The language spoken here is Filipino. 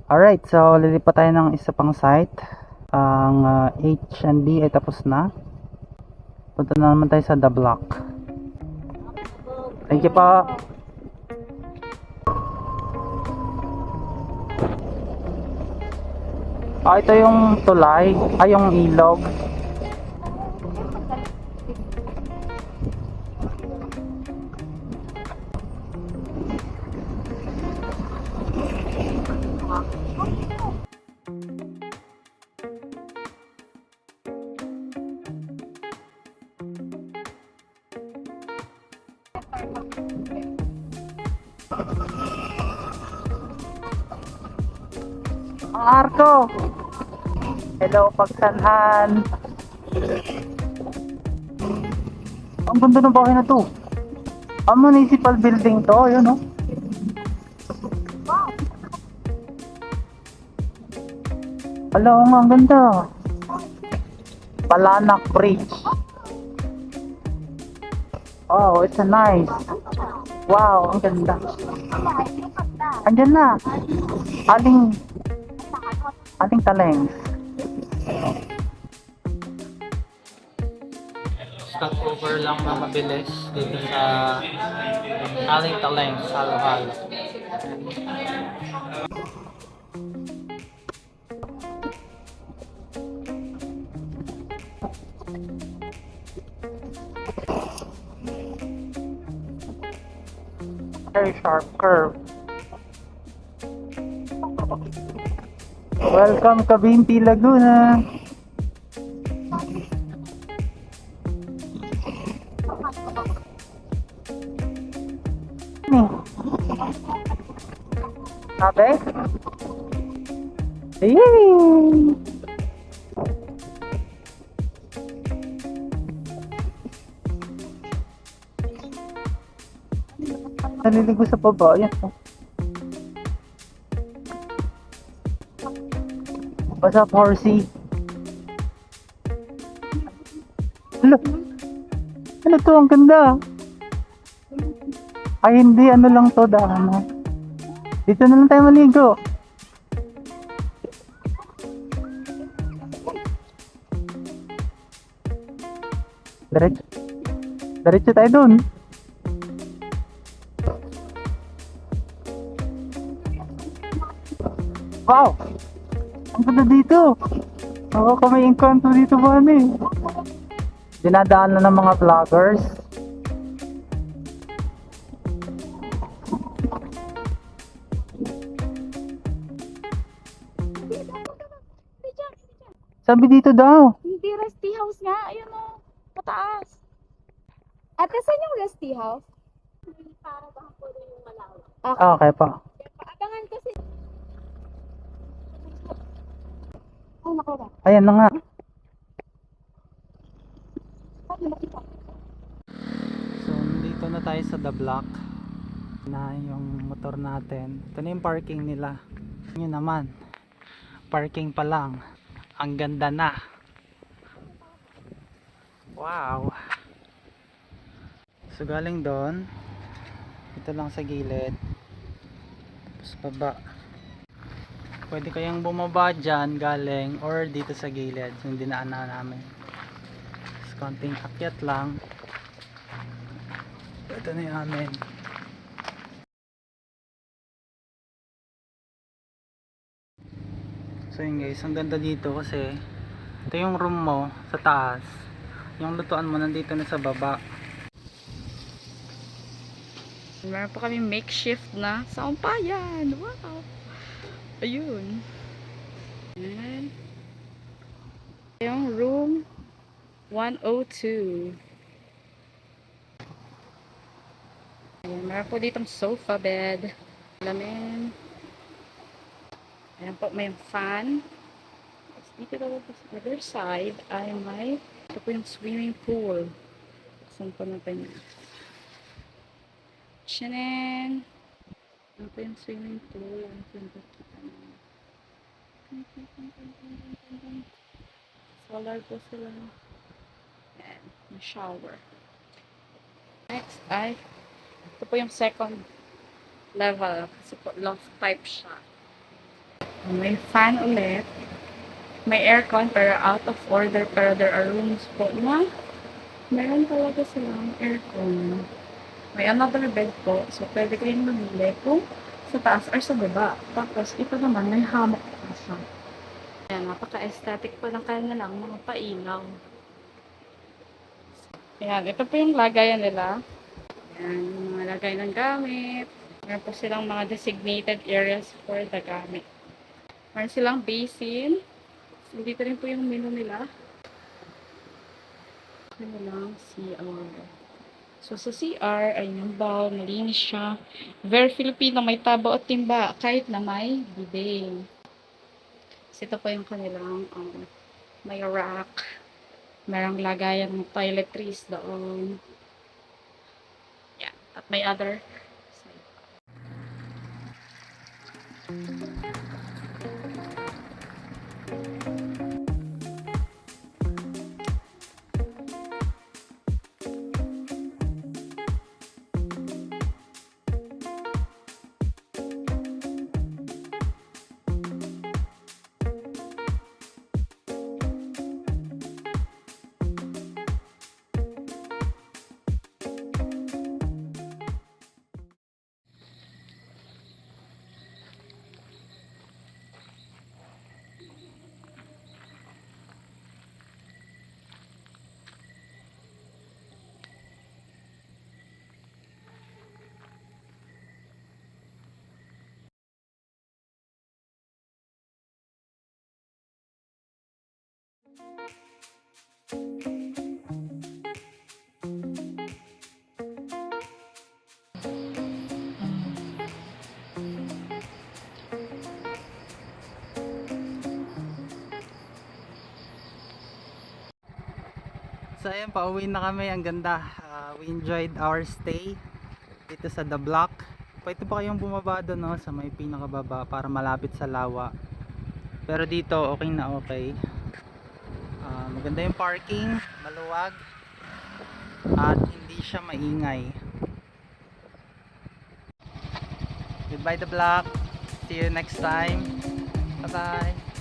Alright, so lilipat tayo ng isa pang site. Ang H&B ay tapos na. Punta na naman tayo sa The Block. Thank you pa. Ito yung tulay. Yung ilog. Ang arko. Hello, Pagsanhan. Ang ganda ng bahay na to. Ang municipal building to, yun oh. Hello, ang ganda. Palanak Bridge. Oh, it's a nice. Wow, ang ganda. Andyan na. Aling taleng. Stopover lang na mabilis dito sa Aling Taleng, Halo-Halo. Very sharp curve. Welcome Cabinti, Laguna. Sabi? Yay! Naliligo sa baba. Yan. What's up, horsey? Ano? Ano to? Ang ganda. Ay, hindi. Ano lang to, daan. Dito na lang tayo maligo. Diretso tayo dun. Wow! Ang ganda dito. Ako ka may engkanto dito ba eh. Dinadaan na ng mga vloggers. Sabi dito daw. Hindi, Rusty House nga. Ayun o. Mataas. Ate, saan yung Rusty House? Para baka po yung malawak. Okay pa. Paabangan kasi. Ay, naku ba? Ayan na nga. So, nandito na tayo sa The Block. Na yung motor natin. Ito na yung parking nila. Yun naman. Parking pa lang. Ang ganda na. Wow. So, galing doon. Ito lang sa gilid. Tapos baba. Pwede kayang bumaba dyan galing or dito sa gilid. Yung dinaanan namin. Tapos konting akyat lang. Ito na yung amin. So yun guys, ang ganda dito kasi ito yung room mo sa taas. Yung lutuan mo nandito na sa baba. Meron pa kami makeshift na sampayan. Wow. Ayun. Ayan. Yung room 102. Ayan, meron po ditong sofa bed. Lamin. Ayan po, may fan. Tapos dito daw po sa other side ay may ito po yung swimming pool. Saan po natin yun? Tchanan! Ito po yung swimming pool. Ano po yung nakikita namin? Solar po sila. Ayan, may shower. Next ay ito po yung second level kasi po loft type siya. May fan ulit. May aircon pero out of order, pero there are rooms po na meron talaga silang aircon. May another bed po, so pwede kayong mamili kung sa taas or sa baba. Tapos ito naman may hammock pa siya. Ayan, napaka-aesthetic po ng kanilang mga pailaw. Ayan, ito po yung lagayan nila. Ayan, yung mga lagay ng gamit. Meron po silang mga designated areas for the gamit. Meron silang basin. So, dito rin po yung menu nila. Ano lang, CR. So, sa CR, ay yung bowl, malinis siya. Very Filipino, may tabo at timba, kahit na may bidet. So, ito po yung kanilang, may rack. Merong lagayan ng toiletries doon. Yeah. At may other side. So ayan, pauwi na kami. Ang ganda. We enjoyed our stay dito sa The Block. Pwede pa kayong bumaba doon, no, sa may pinakababa para malapit sa lawa. Pero dito okay na okay. Maganda yung parking, maluwag, at hindi siya maingay. Goodbye The Block. See you next time. Bye bye.